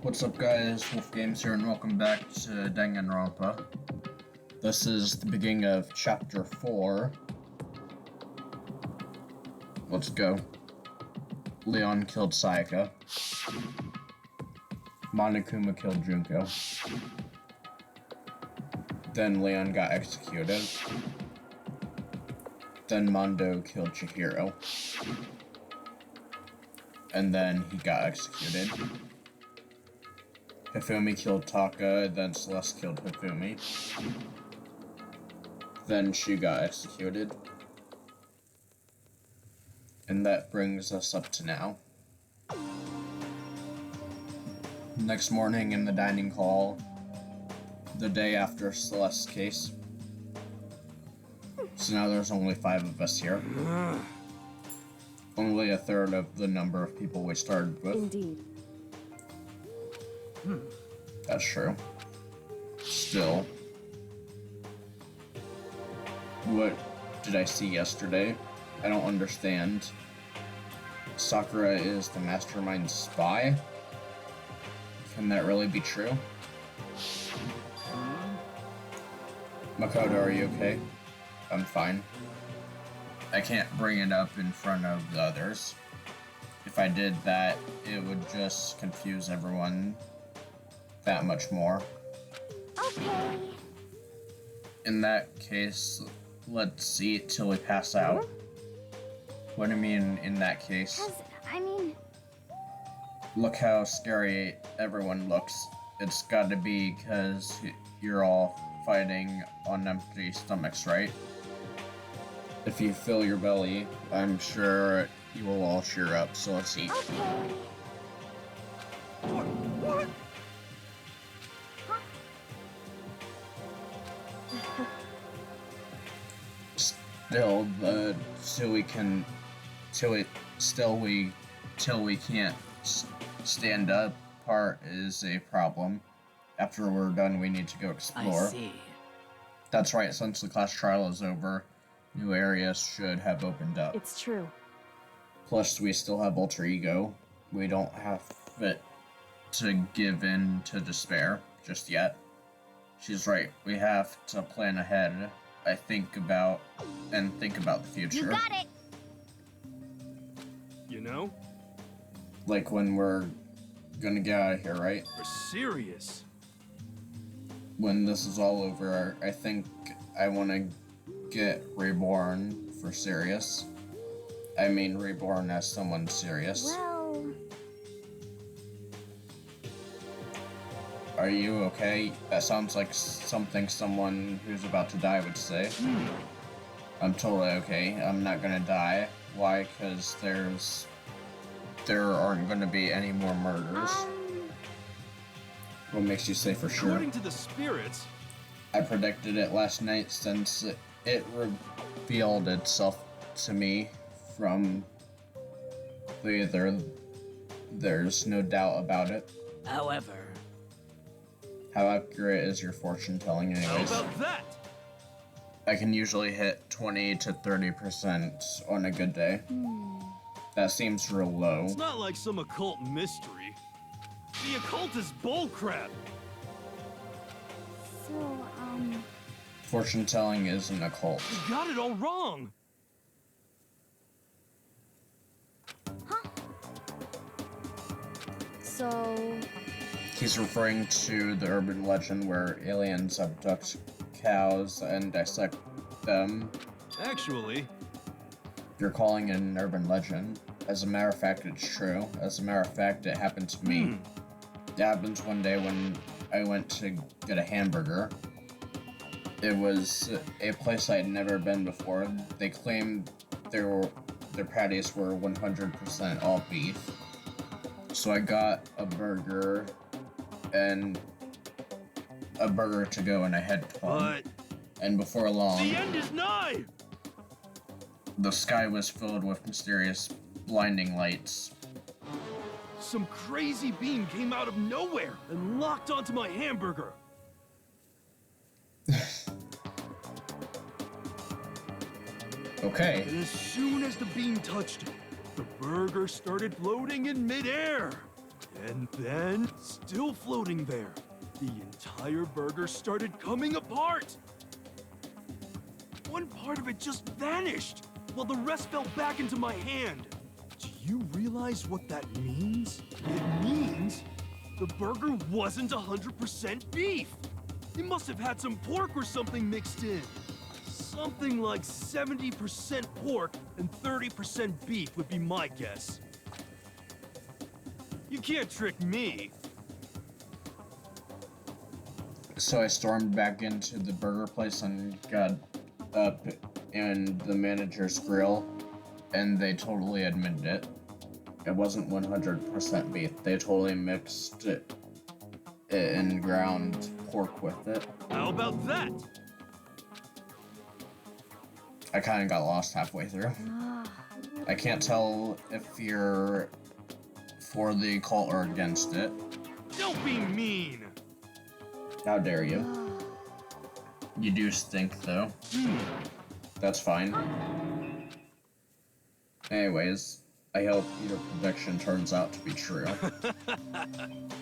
What's up guys, Wolf Games here and welcome back to Danganronpa. This is the beginning of Chapter 4. Let's go. Leon killed Sayaka. Monokuma killed Junko. Then Leon got executed. Then Mondo killed Chihiro. And then he got executed. Hifumi killed Taka, then Celeste killed Hifumi. Then she got executed. And that brings us up to now. Next morning in the dining hall, the day after Celeste's case. So now there's only 5 of us here. Only a third of the number of people we started with. Indeed. That's true. Still. What did I see yesterday? I don't understand. Sakura is the mastermind spy? Can that really be true? Makoto, are you okay? I'm fine. I can't bring it up in front of the others. If I did that, it would just confuse everyone that much more. Okay. In that case, let's eat till we pass out. What do you mean, in that case? Look how scary everyone looks. It's gotta be because you're all fighting on empty stomachs, right? If you fill your belly, I'm sure you will all cheer up, so let's eat. Okay. What? Still, till we can't stand up part is a problem. After we're done, we need to go explore. I see. That's right, since the class trial is over, new areas should have opened up. It's true. Plus, we still have alter ego. We don't have it to give in to despair just yet. She's right, we have to plan ahead. Think about the future. You got it! You know? Like when we're gonna get out of here, right? You're serious. When this is all over, I think I want to get reborn for serious. I mean reborn as someone serious. Well... Are you okay? That sounds like something someone who's about to die would say. I'm totally okay. I'm not gonna die. Why? Because there aren't gonna be any more murders. What makes you say for sure? According to the spirits... I predicted it last night since it revealed itself to me from the other. There's no doubt about it. However... How accurate is your fortune telling anyways? How about that? I can usually hit 20 to 30% on a good day. That seems real low. It's not like some occult mystery. The occult is bullcrap. So, Fortune telling isn't a cult. You got it all wrong. Huh? So... He's referring to the urban legend where aliens abduct cows and dissect them. Actually... You're calling it an urban legend. As a matter of fact, it's true. As a matter of fact, it happened to me. It happened one day when I went to get a hamburger. It was a place I'd never been before. They claimed their patties were 100% all beef. So I got a burger and a burger to go and I headed home. But... And before long, the end is nigh! the sky was filled with mysterious blinding lights. Some crazy beam came out of nowhere and locked onto my hamburger. Okay. And as soon as the beam touched it, the burger started floating in midair. And then, still floating there, the entire burger started coming apart. One part of it just vanished, while the rest fell back into my hand. Do you realize what that means? It means the burger wasn't 100% beef. It must have had some pork or something mixed in. Something like 70% pork and 30% beef would be my guess. You can't trick me. So I stormed back into the burger place and got up in the manager's grill, and they totally admitted it. It wasn't 100% beef. They totally mixed it and ground pork with it. How about that? I kind of got lost halfway through. I can't tell if you're for the cult or against it. Don't be mean. How dare you? You do stink, though. That's fine. Anyways, I hope your prediction turns out to be true.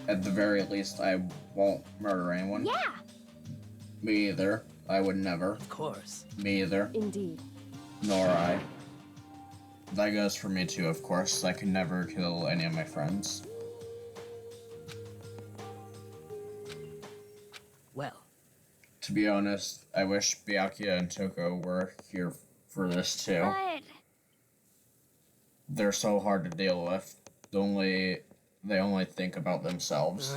At the very least, I won't murder anyone. Yeah. Me either. I would never. Of course. Me either. Indeed. Nor I. That goes for me too, of course. I could never kill any of my friends. Well, To be honest, I wish Byakuya and Toko were here for this too. But They're so hard to deal with. They only think about themselves.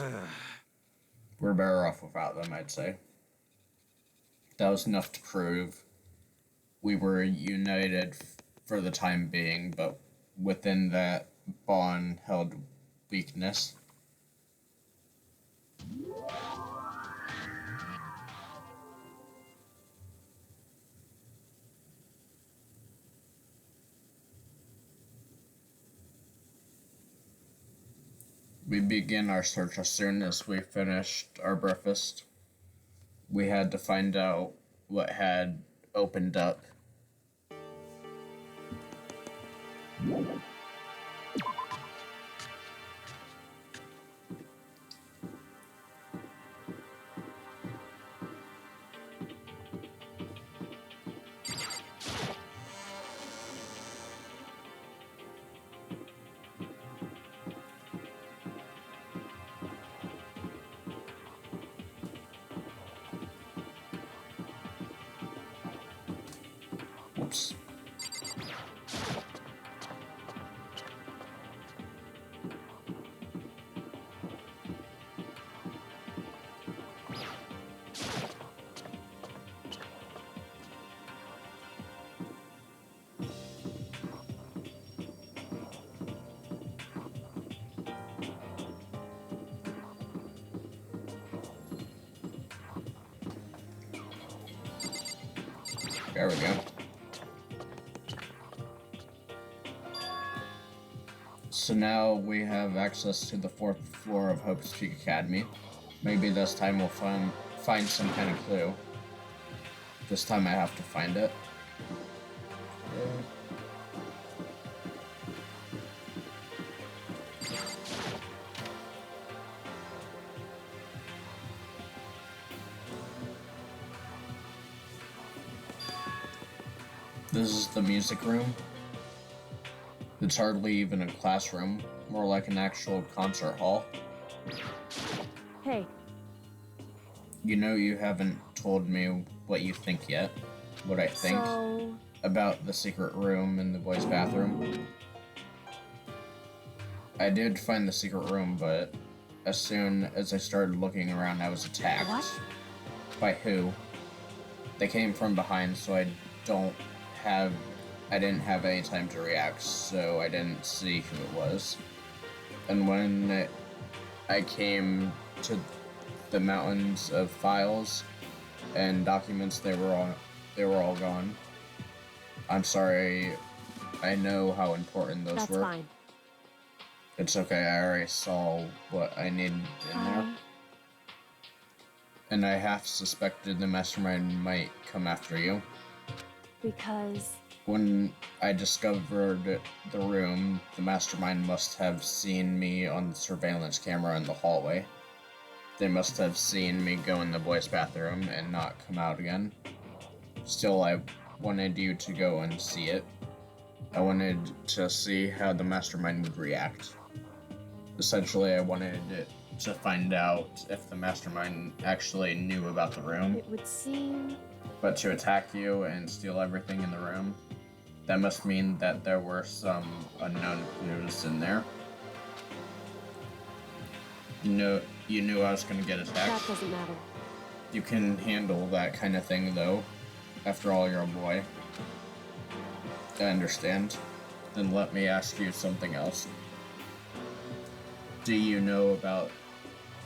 We're better off without them, I'd say. That was enough to prove we were united for the time being, but within that bond held weakness. We began our search as soon as we finished our breakfast. We had to find out what had opened up. Whoops. There we go. So now we have access to the 4th floor of Hope's Peak Academy. Maybe this time we'll find some kind of clue. This time I have to find it. This is the music room. It's hardly even a classroom, more like an actual concert hall. hey, You know you haven't told me what you think yet. What I think so about the secret room in the boys' bathroom. I did find the secret room, but as soon as I started looking around, I was attacked. What? By who? They came from behind, so I didn't have any time to react, so I didn't see who it was. And when I came to the mountains of files and documents, they were all gone. I'm sorry. I know how important those that's were. fine. It's okay. I already saw what I needed in there. And I half suspected the mastermind might come after you. Because When I discovered the room, the mastermind must have seen me on the surveillance camera in the hallway. They must have seen me go in the boys' bathroom and not come out again. Still, I wanted you to go and see it. I wanted to see how the mastermind would react. Essentially, I wanted it to find out if the mastermind actually knew about the room. It would seem... But to attack you and steal everything in the room, that must mean that there were some unknown clues in there. You knew I was going to get attacked. That doesn't matter. You can handle that kind of thing, though. After all, you're a boy. I understand. Then let me ask you something else. Do you know about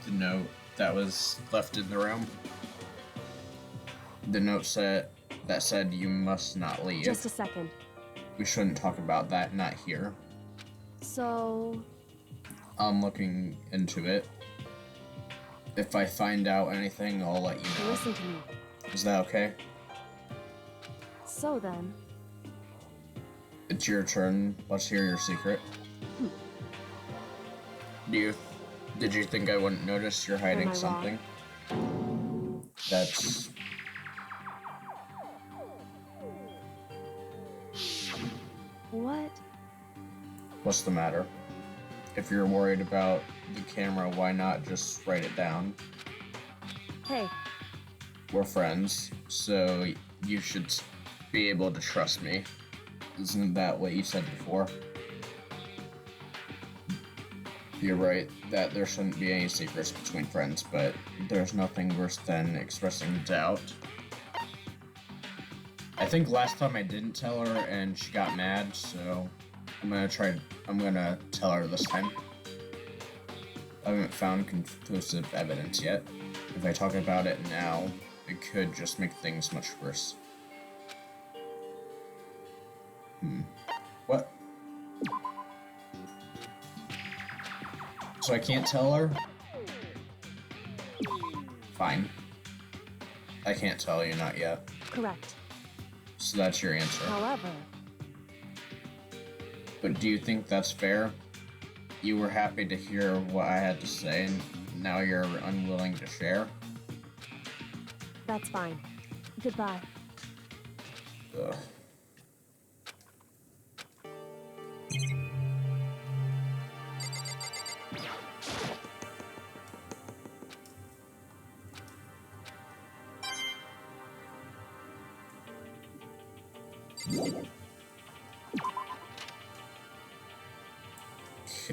the note that was left in the room? The note that said you must not leave. Just a second. We shouldn't talk about that, not here. So... I'm looking into it. If I find out anything, I'll let you know. Listen to me. Is that okay? So then... It's your turn. Let's hear your secret. Did you think I wouldn't notice you're hiding Am I something? That's... What? What's the matter? If you're worried about the camera, why not just write it down? Hey, We're friends, so you should be able to trust me. Isn't that what you said before? You're right that there shouldn't be any secrets between friends, but there's nothing worse than expressing doubt. I think last time I didn't tell her and she got mad, so I'm gonna tell her this time. I haven't found conclusive evidence yet. If I talk about it now, it could just make things much worse. What? So I can't tell her? Fine. I can't tell you, not yet. correct. So that's your answer. However, But do you think that's fair? You were happy to hear what I had to say, and now you're unwilling to share? that's fine. Goodbye. Ugh.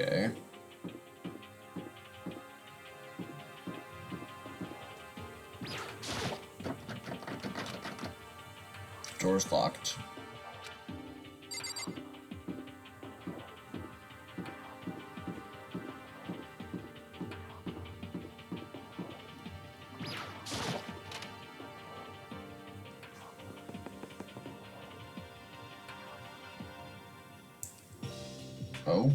Okay. Door's locked. Oh.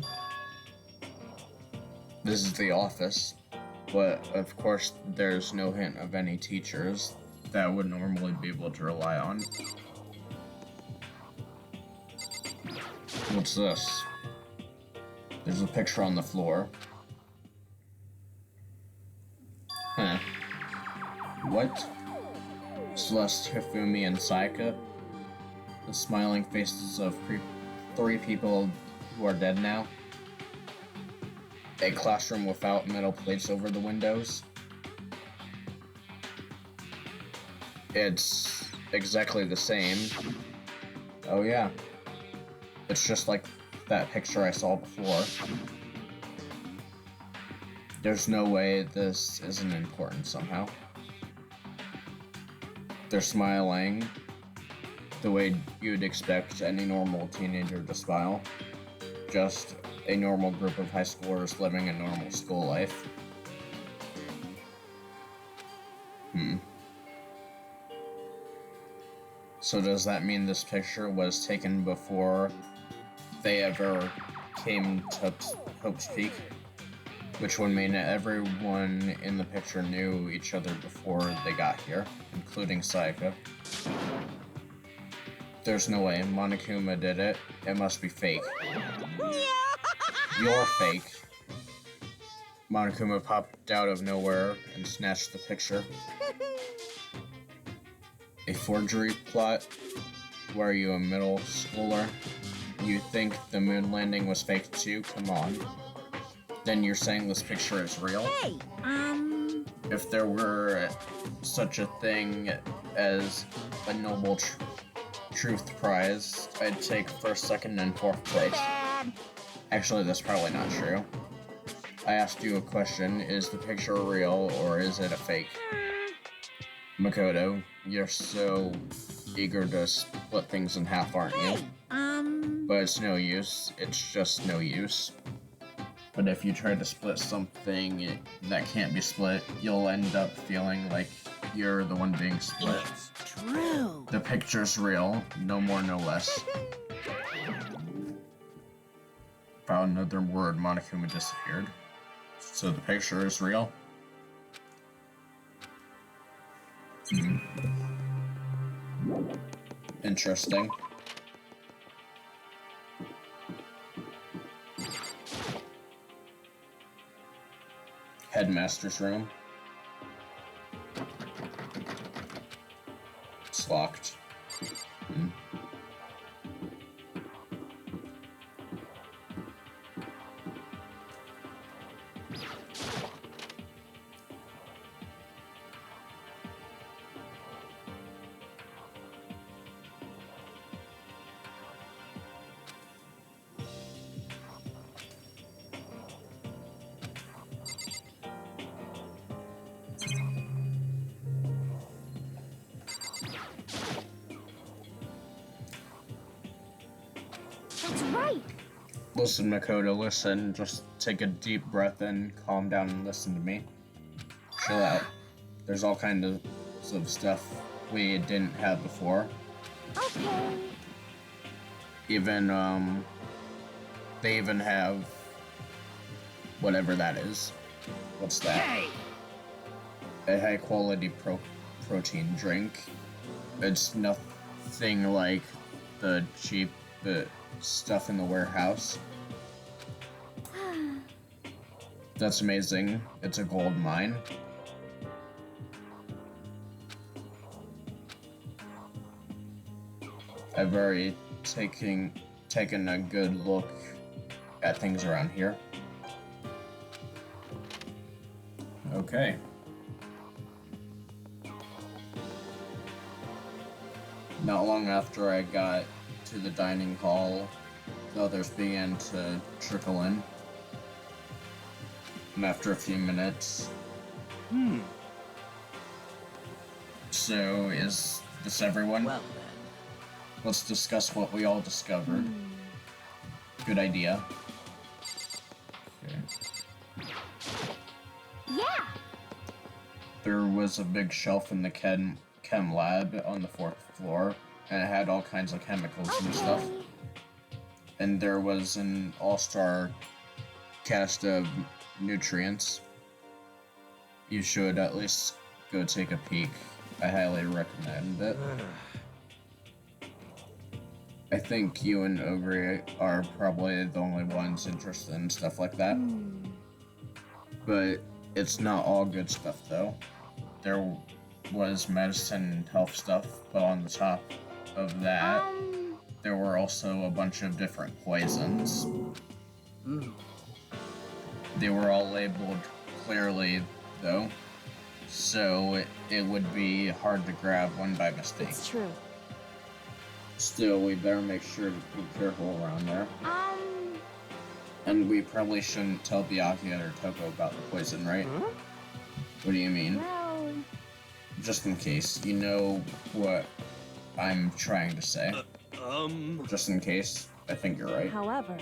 This is the office, but of course there's no hint of any teachers that I would normally be able to rely on. What's this? There's a picture on the floor. Huh. What? Celeste, Hifumi, and Sayaka? The smiling faces of three people who are dead now? A classroom without metal plates over the windows? It's exactly the same. Oh yeah. It's just like that picture I saw before. There's no way this isn't important somehow. They're smiling the way you'd expect any normal teenager to smile. Just a normal group of high schoolers living a normal school life. So does that mean this picture was taken before they ever came to Hope's Peak? Which would mean that everyone in the picture knew each other before they got here, including Sayaka. There's no way. Monokuma did it. It must be fake. You're fake. Monokuma popped out of nowhere and snatched the picture. A forgery plot? Were you a middle schooler? You think the moon landing was fake too? Come on. Then you're saying this picture is real? Hey, If there were such a thing as a Nobel Truth Prize, I'd take first, second, and fourth place. Dad. Actually, that's probably not true. I asked you a question, is the picture real or is it a fake? Makoto, you're so eager to split things in half, aren't you? Hey, But it's no use, it's just no use. But if you try to split something that can't be split, you'll end up feeling like you're the one being split. it's true. The picture's real, no more, no less. Found another word, Monokuma disappeared. So the picture is real? Interesting. Headmaster's room. It's locked. That's right. Listen, Makoto, listen. Just take a deep breath in, calm down, and listen to me. Chill out. There's all kinds of stuff we didn't have before. Okay. Even, they even have whatever that is. What's that? Hey, A high-quality protein drink. It's nothing like the cheap stuff in the warehouse. That's amazing. It's a gold mine. I've already taken a good look at things around here. Okay. Not long after I got to the dining hall, the others began to trickle in. And after a few minutes... So, is this everyone? well then. Let's discuss what we all discovered. Good idea. Okay. Yeah. There was a big shelf in the chem lab on the 4th floor, and it had all kinds of chemicals and stuff. And there was an all-star cast of nutrients. You should at least go take a peek. I highly recommend it. I think you and Ogre are probably the only ones interested in stuff like that. But it's not all good stuff, though. There was medicine and health stuff, but on the top of that, there were also a bunch of different poisons. They were all labeled clearly, though, so it would be hard to grab one by mistake. It's true. Still, we better make sure to be careful around there. And we probably shouldn't tell Byakuya or Toko about the poison, right? What do you mean? Well, Just in case. You know what I'm trying to say. Just in case. I think you're right. however,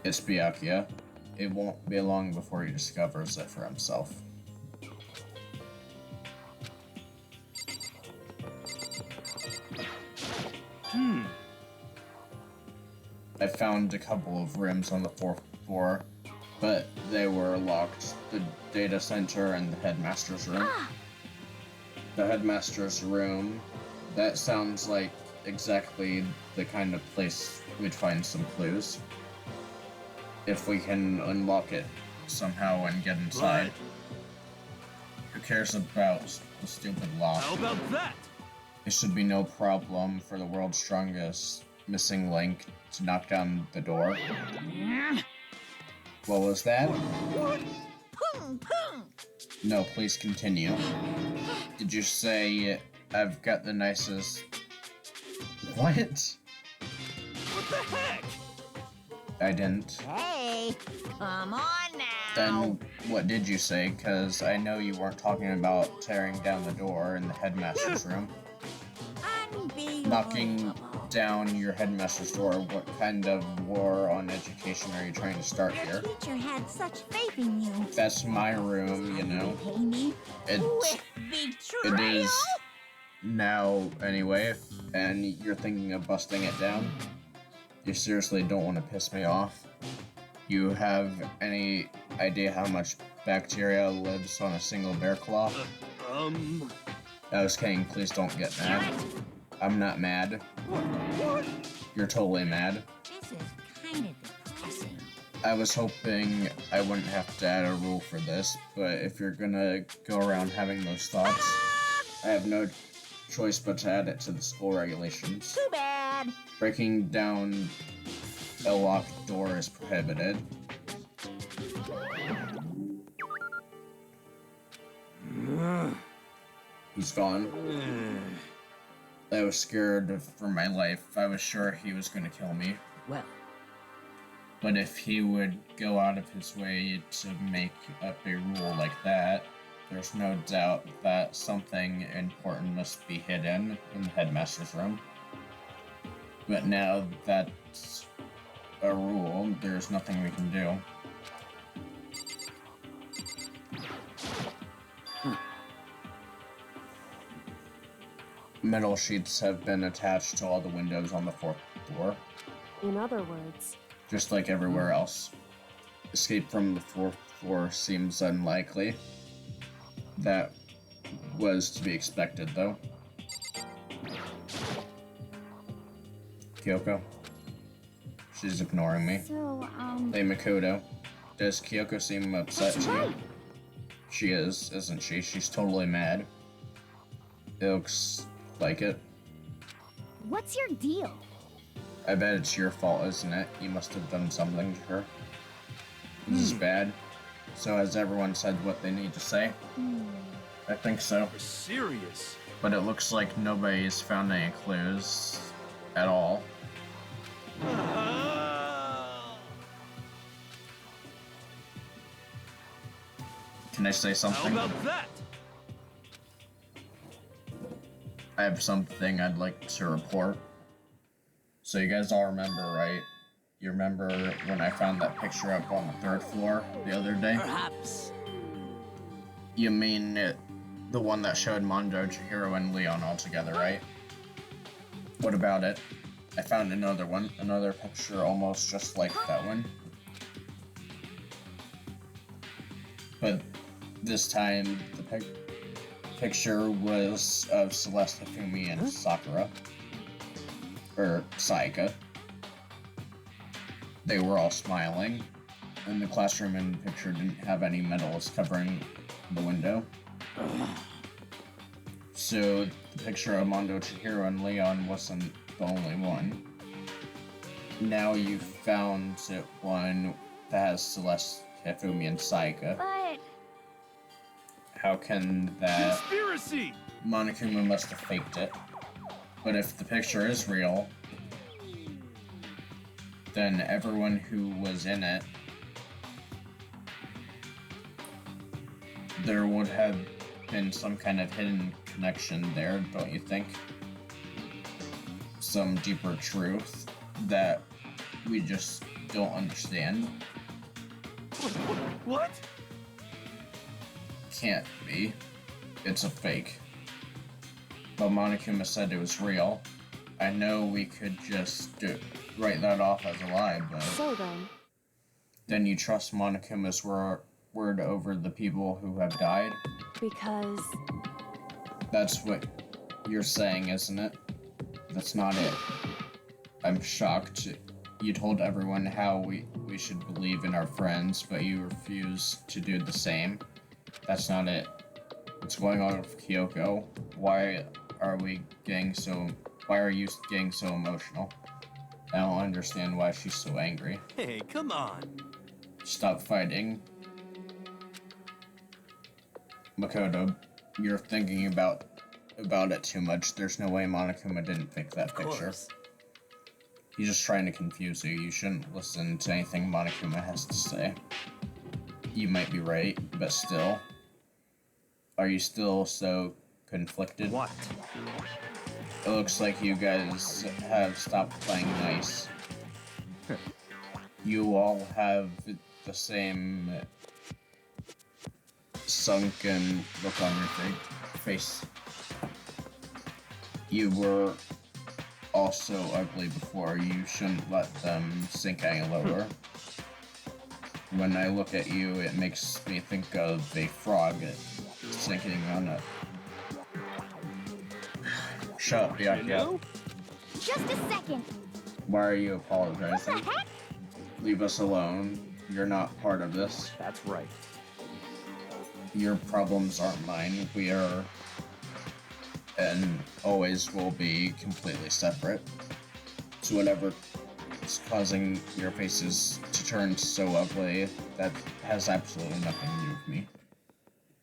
It's Byakuya. It won't be long before he discovers it for himself. I found a couple of rooms on the 4th floor, but they were locked. The data center and the headmaster's room. The headmaster's room, that sounds like exactly the kind of place we'd find some clues. If we can unlock it somehow and get inside. Who cares about the stupid lock? How about that? It should be no problem for the world's strongest missing link to knock down the door. What was that? What? No, please continue. Did you say I've got the nicest... What? What the heck? I didn't. Hey, come on now. Then what did you say? Because I know you weren't talking about tearing down the door in the headmaster's room. Unbelievable. Knocking down your headmaster's door. What kind of war on education are you trying to start Your here? teacher had such faith in you. That's my room, you know. Pay me It with betrayal. is now anyway, and you're thinking of busting it down. You seriously don't want to piss me off. You have any idea how much bacteria lives on a single bear claw? I was kidding, please don't get mad. I'm not mad. What? You're totally mad. This is kind of depressing. I was hoping I wouldn't have to add a rule for this, but if you're gonna go around having those thoughts, I have no choice but to add it to the school regulations. Too bad. Breaking down a locked door is prohibited. He's gone. I was scared for my life. I was sure he was gonna kill me. Well, But if he would go out of his way to make up a rule like that, there's no doubt that something important must be hidden in the headmaster's room. But now that's a rule, there's nothing we can do. Metal sheets have been attached to all the windows on the fourth floor, In other words, just like everywhere else. Escape from the fourth floor seems unlikely. That was to be expected, though. Kyoko? She's ignoring me. so, Hey, Makoto. Does Kyoko seem upset that's to you? right. She is, isn't she? She's totally mad. It looks like it. What's your deal? I bet it's your fault, isn't it? You must have done something to her. This is bad. So has everyone said what they need to say? I think so. You're serious? But it looks like nobody's found any clues at all. Can I say How something? about that? I have something I'd like to report. So you guys all remember, right? You remember when I found that picture up on the third floor the other day? perhaps. You mean the one that showed Mondo, Chihiro, and Leon all together, right? What about it? I found another one, another picture almost just like that one. But this time, the picture was of Celeste, Hifumi, and Sakura. Or Saika. They were all smiling, and the classroom in the picture didn't have any medals covering the window. So the picture of Mondo, Chihiro, and Leon wasn't the only one. Now you've found one that has Celeste, Hifumi, and Saika. But How can that... Conspiracy! Monokuma must have faked it. But if the picture is real, then everyone who was in it, there would have been some kind of hidden connection there, don't you think? Some deeper truth that we just don't understand. What? Can't be. It's a fake. But Monokuma said it was real. I know we could just write that off as a lie, but so then you trust Monokuma's word over the people who have died? because That's what you're saying, isn't it? That's not it. I'm shocked. You told everyone how we should believe in our friends, but you refuse to do the same. That's not it. What's going on with Kyoko? Why are you getting so emotional? I don't understand why she's so angry. Hey, come on. Stop fighting. Makoto, you're thinking about it too much. There's no way Monokuma didn't pick that picture. He's just trying to confuse you. You shouldn't listen to anything Monokuma has to say. You might be right, but still. Are you still so conflicted? What? It looks like you guys have stopped playing nice. You all have the same sunken look on your face. You were also ugly before. You shouldn't let them sink any lower. When I look at you, it makes me think of a frog sinking on it. Shut up, Byakuya. Just a second. Why are you What apologizing? the heck? Leave us alone. You're not part of this. That's right. Your problems aren't mine. We are and always will be completely separate. So whatever is causing your faces to turn so ugly, that has absolutely nothing to do with me.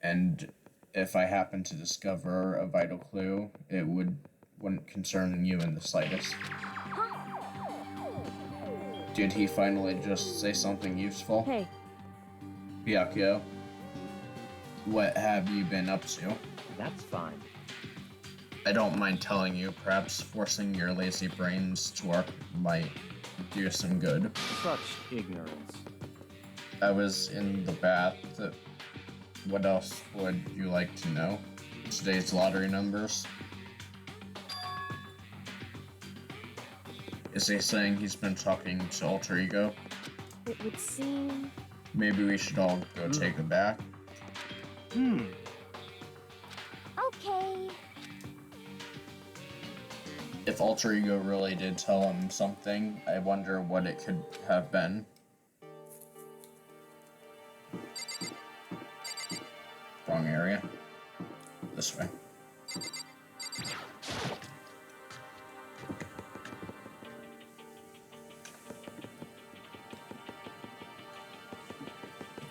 And if I happen to discover a vital clue, it wouldn't concern you in the slightest. Did he finally just say something useful? Hey, Byakuya, what have you been up to? That's fine. I don't mind telling you, perhaps forcing your lazy brains to work might do some good. Such ignorance. I was in the bath. What else would you like to know? Today's lottery numbers? Is he saying he's been talking to Alter Ego? it would seem... Maybe we should all go take a bath. Okay. If Alter Ego really did tell him something, I wonder what it could have been. Wrong area. This way.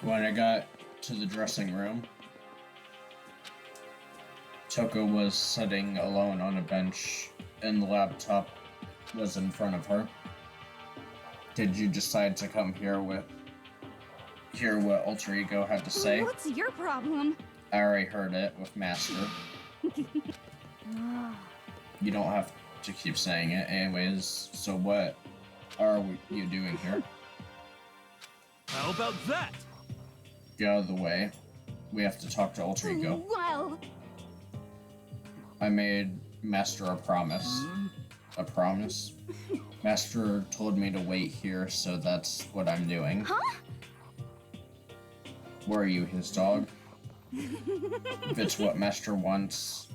When I got to the dressing room, Toko was sitting alone on a bench, and the laptop was in front of her. Did you decide to come here hear what Alter Ego had to say? What's your problem? I already heard it with Master. You don't have to keep saying it. Anyways, so what are you doing here? How about that? Get out of the way. We have to talk to Alter Ego. Well, I made Master a promise. A promise? Master told me to wait here, so that's what I'm doing. huh? Were you his dog? If it's what Master wants,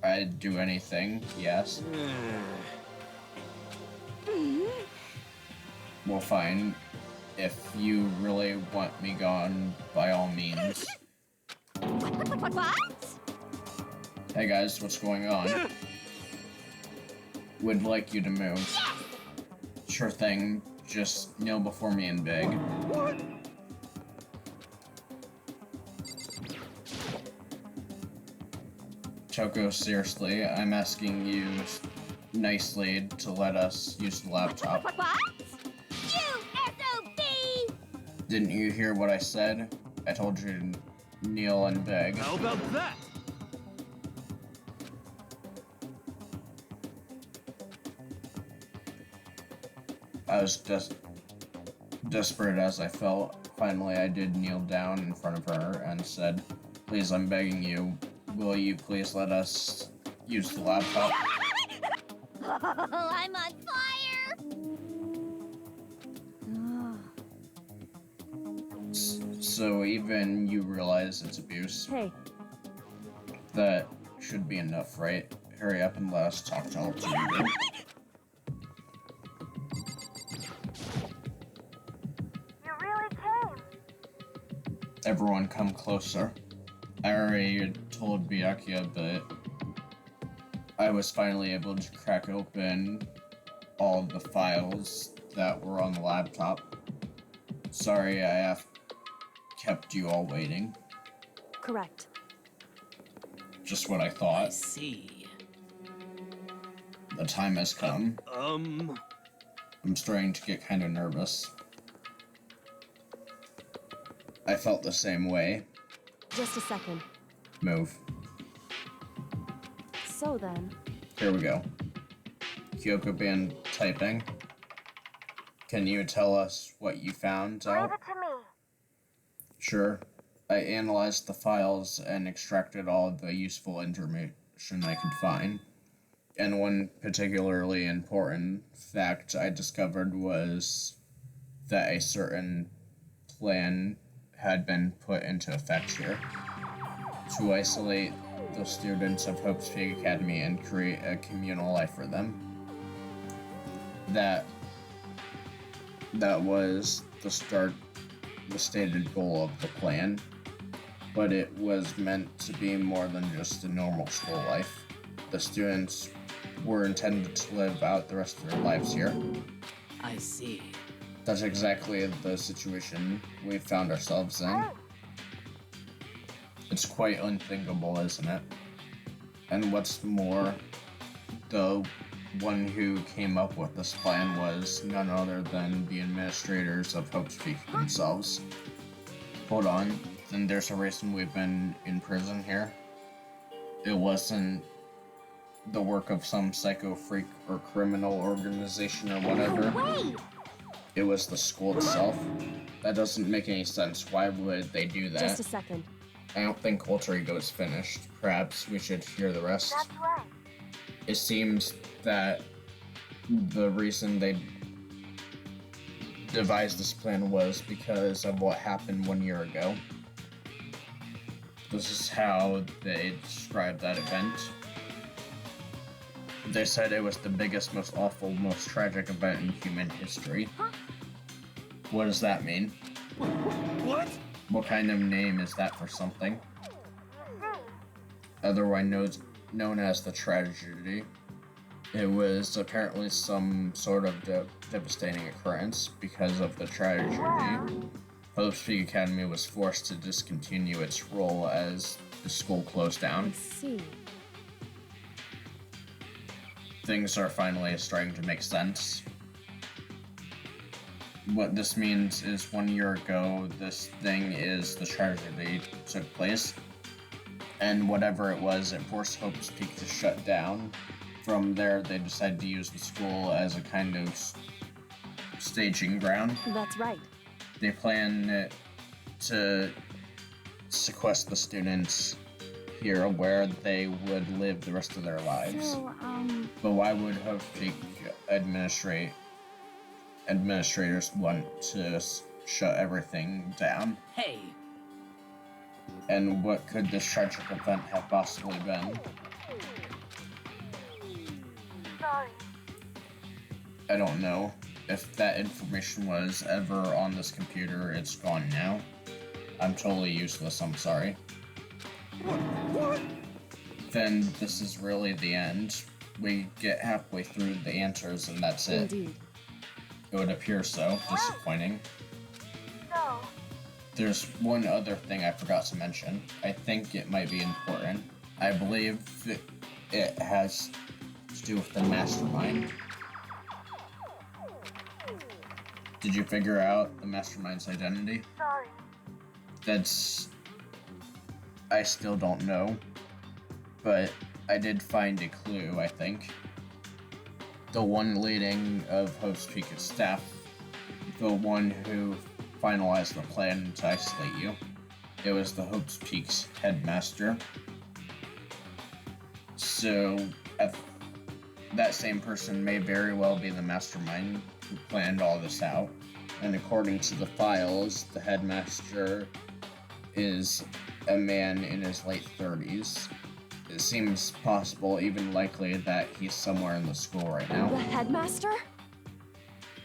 I'd do anything, yes. Well, fine. If you really want me gone, by all means. What? Hey guys, what's going on? Would like you to move. Sure thing, just kneel before me and beg. What? Toko, seriously, I'm asking you nicely to let us use the laptop. What? You SOB! Didn't you hear what I said? I told you to kneel and beg. How about that? I was just desperate as I felt. Finally, I did kneel down in front of her and said, "Please, I'm begging you, will you please let us use the laptop?" Oh, I'm on fire! So even you realize it's abuse. Hey, That should be enough, right? hurry up and let us talk to you. You really came. Everyone come closer. I already told Byakuya, but I was finally able to crack open all of the files that were on the laptop. Sorry I have kept you all waiting. Correct. Just what I I thought. see. The time has come. Um, I'm starting to get kind of nervous. I felt the same way. Just a second. Move. So then, Here we go. Kyoko began typing. Can you tell us what you found out? Leave it to me. Sure. I analyzed the files and extracted all of the useful information I could find. And one particularly important fact I discovered was that a certain plan had been put into effect here to isolate the students of Hope's Peak Academy and create a communal life for them. That was the stated goal of the plan, but it was meant to be more than just a normal school life. The students were intended to live out the rest of their lives here. I see. That's exactly the situation we found ourselves in. It's quite unthinkable, isn't it? And what's more, the one who came up with this plan was none other than the administrators of Hope's Peak themselves. Hold on, then there's a reason we've been in prison here. It wasn't the work of some psycho freak or criminal organization or whatever. Wait! It was the school itself. That doesn't make any sense. Why would they do that? just a second. I don't think Alter Ego is finished. Perhaps we should hear the rest. That's right. It seems that the reason they devised this plan was because of what happened 1 year ago. This is how they described that event. They said it was the biggest, most awful, most tragic event in human history. What does that mean? what? What kind of name is that for something? Otherwise known as the tragedy. It was apparently some sort of devastating occurrence. Because of the tragedy, Hope's Peak Academy was forced to discontinue its role as the school closed I down. see. Things are finally starting to make sense. What this means is 1 year ago, this thing is the tragedy took place. And whatever it was, it forced Hope's Peak to shut down. From there, they decided to use the school as a kind of staging ground. That's right. They plan to sequester the students here where they would live the rest of their lives. So, But why would Hope's Peak administrators want to shut everything down? Hey, And what could this tragic event have possibly been? sorry. I don't know. If that information was ever on this computer, it's gone now. I'm totally useless, I'm sorry. What? Then this is really the end. We get halfway through the answers and that's it. Indeed. It would appear so. Disappointing. So, There's one other thing I forgot to mention. I think it might be important. I believe that it has to do with the mastermind. Did you figure out the mastermind's identity? sorry. I still don't know. But I did find a clue, I think. The one leading of Hope's Peak staff. The one who finalized the plan to isolate you. It was the Hope's Peak's headmaster. So, that same person may very well be the mastermind who planned all this out. And according to the files, the headmaster is a man in his late 30s. it seems possible, even likely, that he's somewhere in the school right The now. headmaster?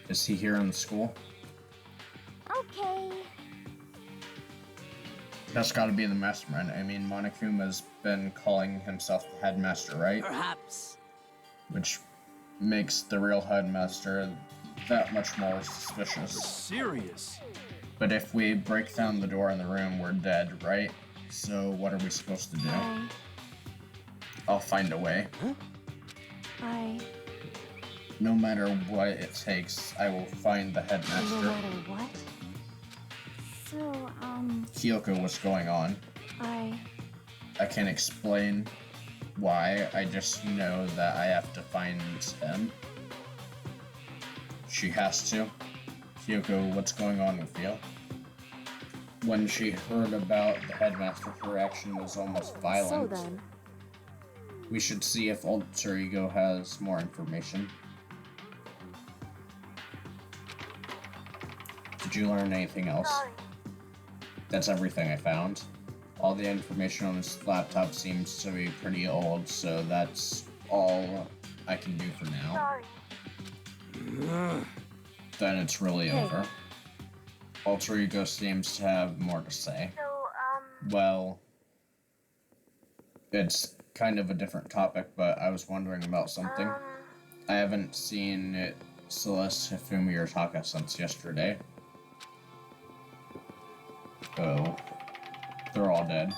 Is he here in the school? Okay. That's gotta be the mastermind. I mean, Monokuma's been calling himself the headmaster, right? Perhaps. Which makes the real headmaster that much more suspicious. Serious. But if we break down the door in the room, we're dead, right? So what are we supposed to do? I'll find a way. No matter what it takes, I will find the No headmaster. matter what? So, Kyoko, what's going on? I can't explain why, I just know that I have to find him. She has to. Kyoko, what's going on with you? When she heard about the headmaster, her reaction was almost So violent. then, We should see if Alter Ego has more information. Did you learn anything else? Sorry. That's everything I found. All the information on this laptop seems to be pretty old, so that's all I can do for now. Sorry. Then it's really Hey. over. Alter Ego seems to have more to say. So, Well, it's kind of a different topic, but I was wondering about something. I haven't seen Celeste, Hifumi, or Taka since yesterday. Oh, they're all dead.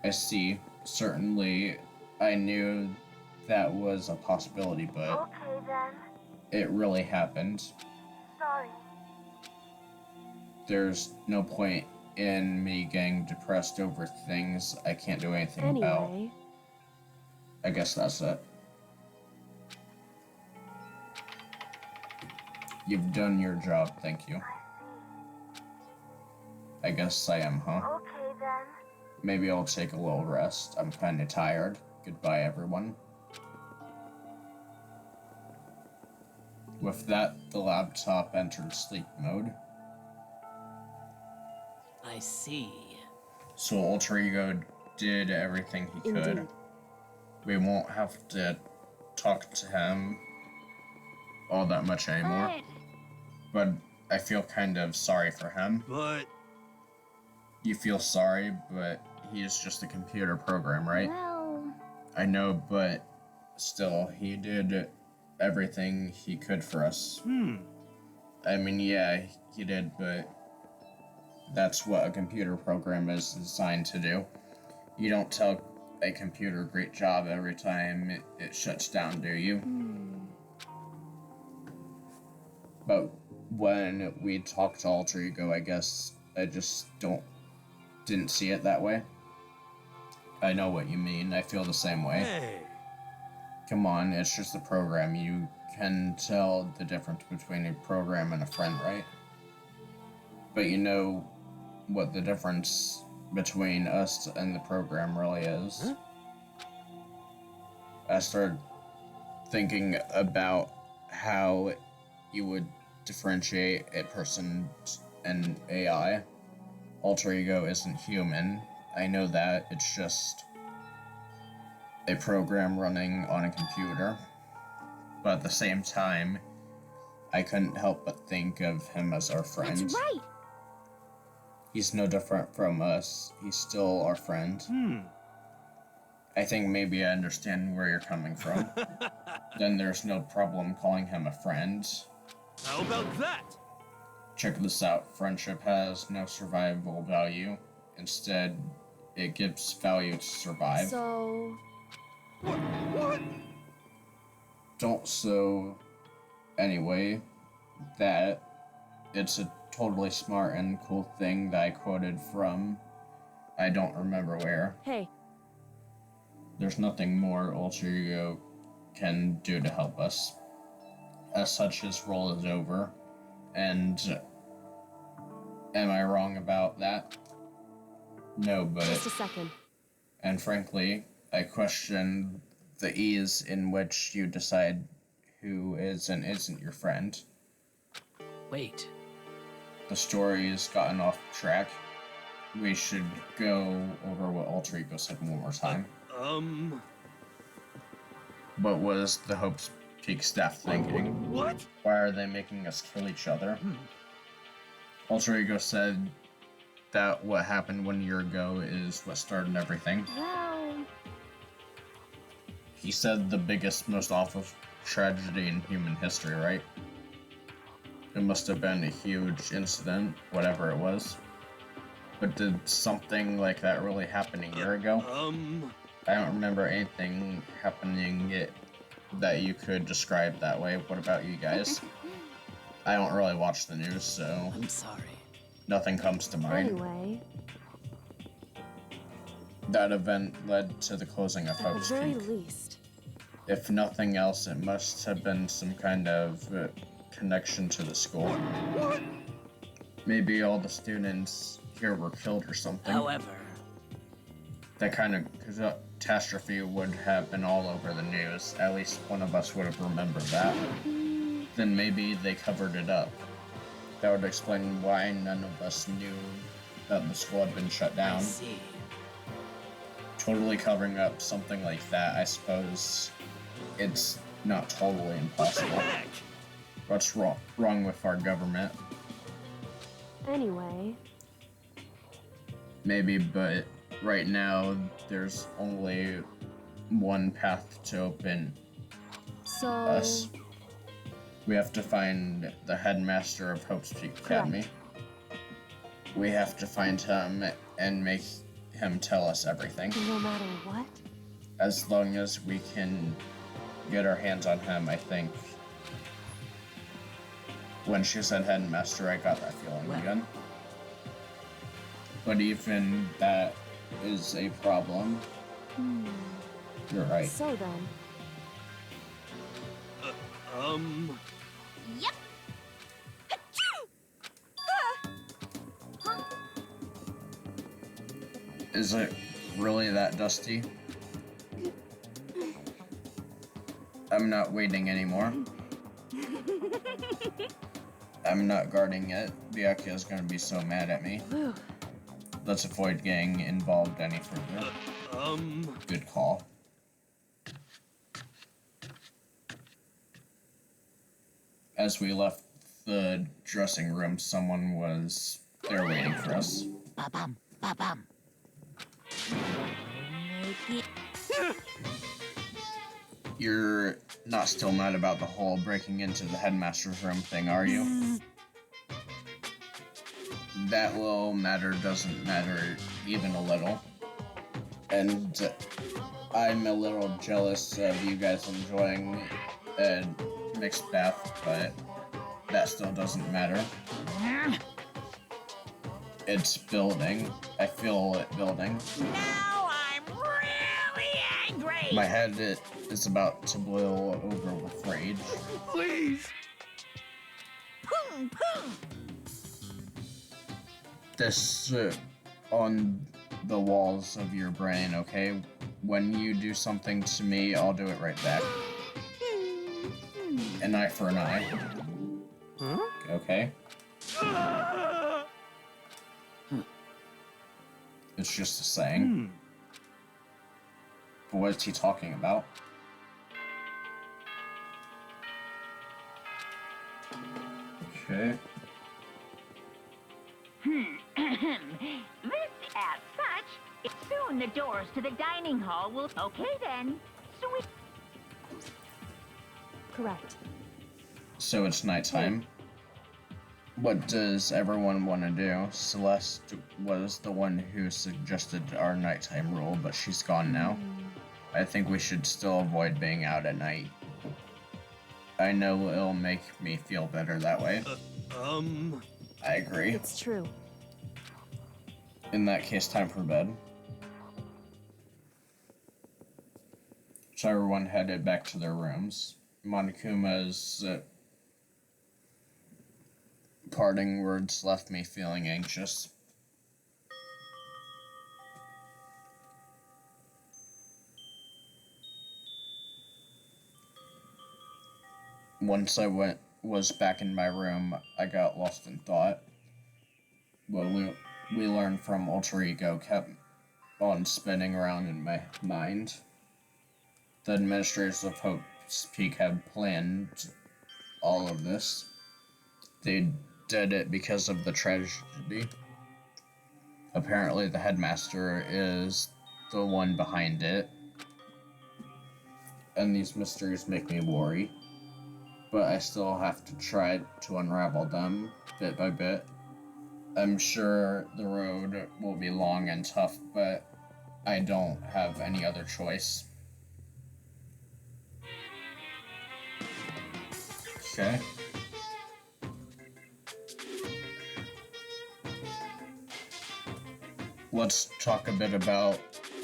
I see. Certainly, I knew that was a possibility, but okay then. it really happened. Sorry. There's no point in me getting depressed over things I can't do anything about. anyway, I guess that's it. You've done your job, thank you. I guess I am, huh? Okay then. Maybe I'll take a little rest. I'm kinda tired. Goodbye, everyone. With that, the laptop entered sleep mode. I see. So Alter Ego did everything he could. indeed. We won't have to talk to him all that much anymore. But I feel kind of sorry for him. But You feel sorry, but he is just a computer program, right? well, I know, but still, he did everything he could for us. I mean, yeah, he did, but that's what a computer program is designed to do. You don't tell a computer great job every time it shuts down, do you? But when we talk to Alter Ego, I guess I just didn't see it that way. I know what you mean. I feel the same way. hey, Come on, it's just a program. You can tell the difference between a program and a friend, right? But you know what the difference between us and the program really is. Huh? I started thinking about how you would differentiate a person and AI. Alter Ego isn't human. I know that. It's just a program running on a computer. But at the same time, I couldn't help but think of him as our friend. that's right. He's no different from us. He's still our friend. I think maybe I understand where you're coming from. Then there's no problem calling him a friend. how about that? Check this out. Friendship has no survival value. Instead, it gives value to survive. So, What? Don't so anyway that it's a totally smart and cool thing that I quoted from I don't remember where. hey, There's nothing more Alter Ego can do to help us. As such, his role is over. And am I wrong about that? No, just a but second. and frankly, I question the ease in which you decide who is and isn't your friend. Wait. The story has gotten off track. we should go over what Alter Ego said one more time. What was the Hope's Peak staff thinking? What? Why are they making us kill each other? Alter Ego said that what happened 1 year ago is what started everything. Well, He said the biggest, most awful tragedy in human history, right? It must have been a huge incident, whatever it was. But did something like that really happen a year ago? I don't remember anything happening that you could describe that way. What about you guys? I don't really watch the news, so I'm sorry. nothing comes to mind. Anyway, That event led to the closing of at the Hope's very Peak. least, If nothing else, it must have been some kind of connection to the school. What? Maybe all the students here were killed or something. However, That kind of catastrophe would have been all over the news. At least one of us would have remembered that. Then maybe they covered it up. That would explain why none of us knew that the school had been shut I down. see. Totally covering up something like that, I suppose it's not totally impossible. Heck! What's wrong with our government? anyway, Maybe, but right now there's only one path to open so us. We have to find the headmaster of Hope's Peak Academy. We have to find him and make him tell us everything. no matter what, As long as we can get our hands on him, I think. When she said headmaster, I got that feeling Well. again. But even that is a problem. You're right. so then, yep. Is it really that dusty? I'm not waiting anymore. I'm not guarding it. Byakuya is gonna be so mad at me. whew, Let's avoid getting involved any further. Good call. As we left the dressing room, someone was there waiting for us. Ba-bum, ba-bum. Make it. You're not still mad about the whole breaking into the headmaster's room thing, are you? That little matter doesn't matter even a little. And I'm a little jealous of you guys enjoying a mixed bath, but that still doesn't matter. It's building. I feel it building. Now I'm really angry! My head is about to boil over with rage. Please! Boom, boom. This on the walls of your brain, okay? When you do something to me, I'll do it right back. An eye for an eye. Huh? Okay? It's just a saying. But what's he talking about? Okay. This, as such, soon the doors to the dining hall will... Okay, then. So we... correct. So it's nighttime. What does everyone want to do? Celeste was the one who suggested our nighttime rule, but she's gone now. I think we should still avoid being out at night. I know it'll make me feel better that way. I agree. It's true. In that case, time for bed. So everyone headed back to their rooms. Monokuma's parting words left me feeling anxious. Once was back in my room, I got lost in thought. we learned from Alter Ego kept on spinning around in my mind. The administrators of Hope's Peak had planned all of this. They did it because of the tragedy. Apparently, the headmaster is the one behind it. And these mysteries make me worry. But I still have to try to unravel them bit by bit. I'm sure the road will be long and tough, but I don't have any other choice. Okay. Let's talk a bit about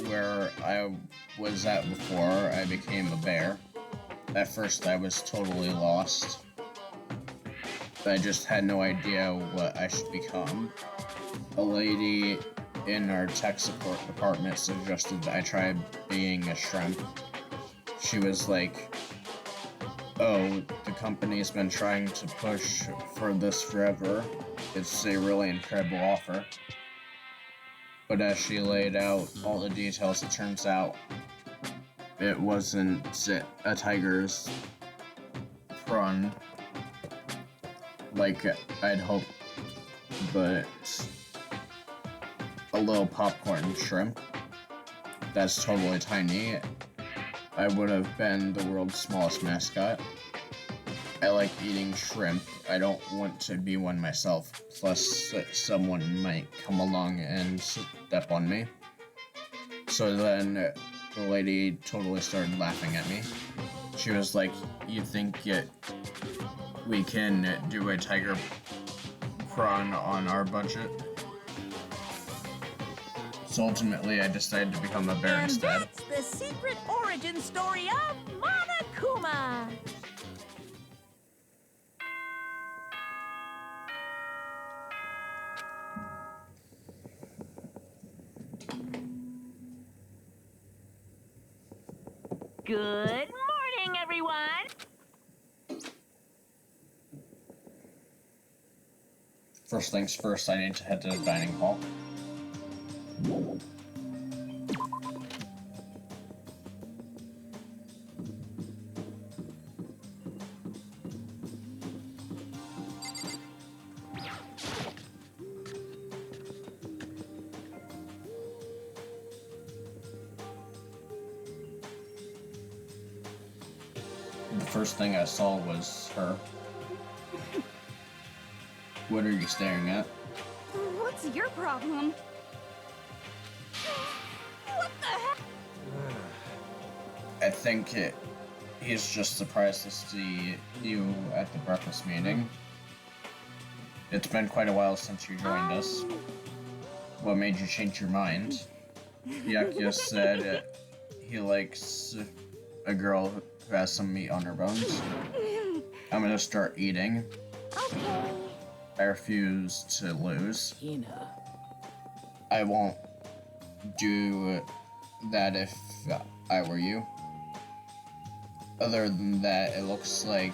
where I was at before I became a bear. At first I was totally lost. I just had no idea what I should become. A lady in our tech support department suggested I try being a shrimp. She was like, "Oh, the company's been trying to push for this forever. It's a really incredible offer." But as she laid out all the details, it turns out it wasn't a tiger's prawn like I'd hoped, but a little popcorn shrimp that's totally tiny. I would have been the world's smallest mascot. I like eating shrimp. I don't want to be one myself. Plus, someone might come along and step on me. So then, the lady totally started laughing at me. She was like, "You think we can do a tiger prawn on our budget?" So ultimately, I decided to become a bear And instead. that's the secret origin story of Monokuma. Good morning, everyone. First things first, I need to head to the dining hall. The first thing I saw was her. What are you staring at? What's your problem? What the heck? I think he's just surprised to see you at the breakfast meeting. It's been quite a while since you joined us. What made you change your mind? Yakuya said he likes a girl who has some meat on her bones. I'm gonna start eating. Okay. I refuse to lose. Tina. I won't do that if I were you. Other than that, it looks like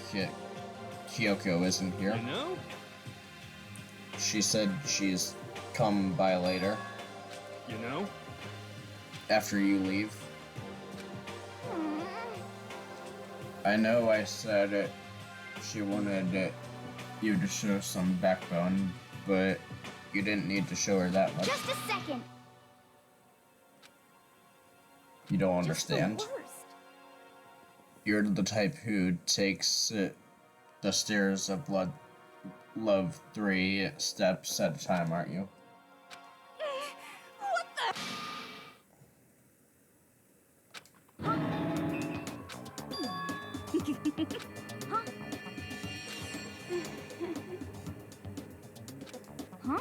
Kyoko isn't here. You know? She said she's come by later, You know? after you leave. I know I said she wanted you to show some backbone, but you didn't need to show her that much. Just a second. You don't Just the understand. worst. You're the type who takes the stairs of love 3 steps at a time, aren't you? What the? Huh?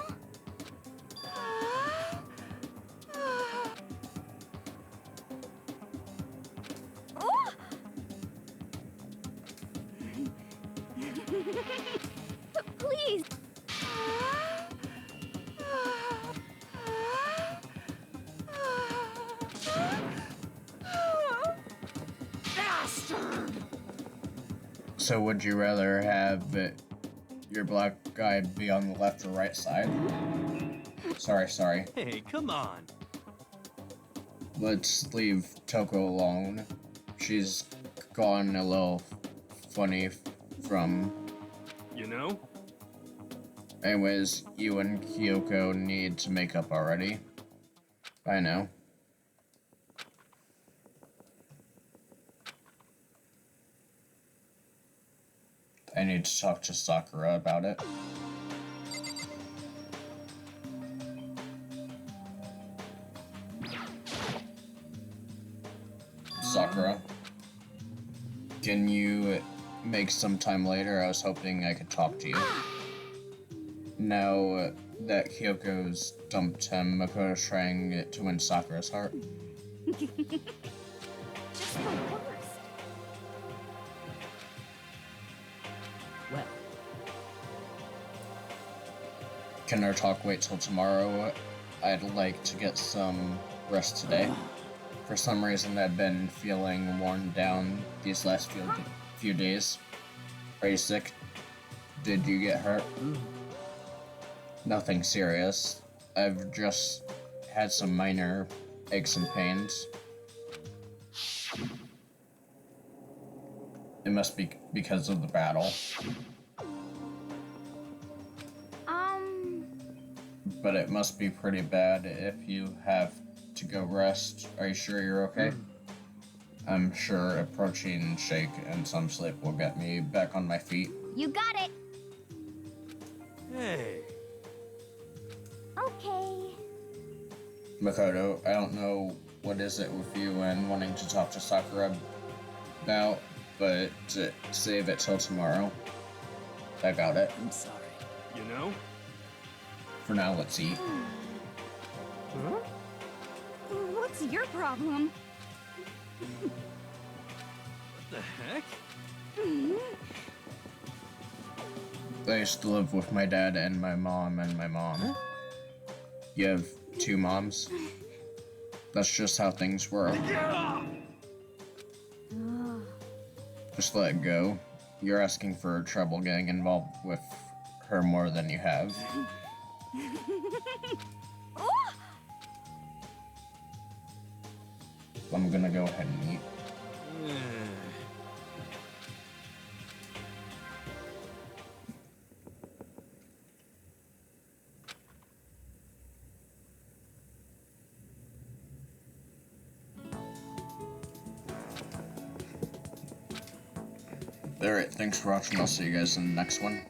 Oh! Please. Bastard! So would you rather have your black guy be on the left or right side? Sorry. Hey, come on. Let's leave Toko alone. She's gone a little funny from... You know? Anyways, you and Kyoko need to make up already. I know. I need to talk to Sakura about it. Sakura, can you make some time later? I was hoping I could talk to you. Now that Kyoko's dumped him, Makoto's trying to win Sakura's heart. Just the worst. Well, Can our talk wait till tomorrow? I'd like to get some rest today. For some reason, I've been feeling worn down these last few days. Are you sick? Did you get hurt? Nothing serious. I've just had some minor aches and pains. It must be because of the battle. But it must be pretty bad if you have to go rest. Are you sure you're okay? I'm sure a protein shake and some sleep will get me back on my feet. You got it. Hey. Okay. Makoto, I don't know what is it with you and wanting to talk to Sakura about, but save it till tomorrow. I got it. I'm sorry. You know? For now, let's eat. Huh? What's your problem? What the heck? I used to live with my dad and my mom. You have two moms? That's just how things were. Just let it go. You're asking for trouble getting involved with her more than you have. I'm gonna go ahead and eat. Alright, thanks for watching. I'll see you guys in the next one.